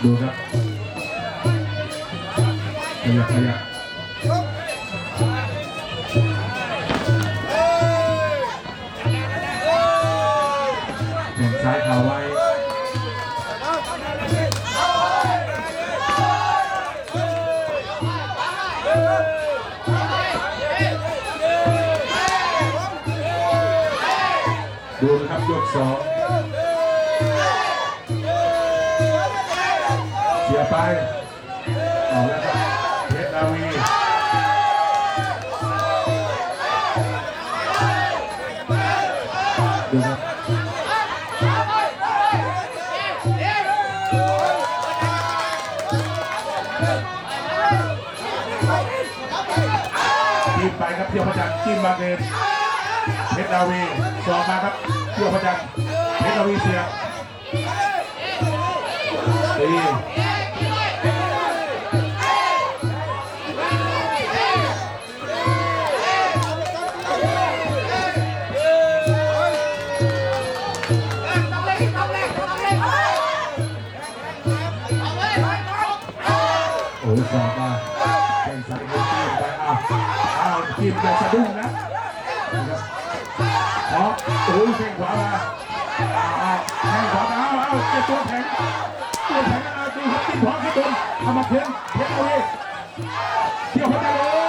ดูครับขยับแข่งซ้ายข่าวไว้ดูนะครับยกสองเสียไปเอาแล้วครับเพชรนาวีดูครับทีมไปครับเที่ยวพระจันทร์จิ้มบางเดชเพชรนาวีสอบมาครับเที่ยวพระจันทร์เพชรนาวีเสียตีโอ้ยสอบมาแข่งสายเงินจิ้มไปเอาจิ้มจะสะดุ้งนะเพราะโอ้ยแข่งขวามาแข่งขวามาเอาเจ็บตัวแข็งดูครับจิ้มขวาขึ้นบนเอามาเพชรเอาเลยเที่ยวพระจันทร์เลย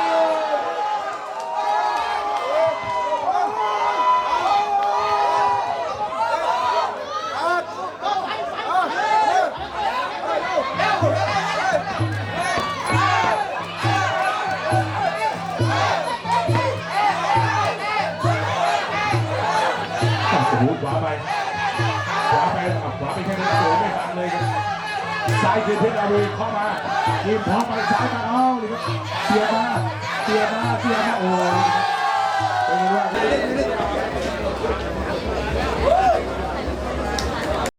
โอ้โหขวาไปแค่นั้นโอ้ไม่ทันเลยครับซ้ายคือเพชรนาวีเข้ามาทีมพร้อมไปซ้ายมาเอาเลยครับเสียมาโอ้เป็นไงบ้าง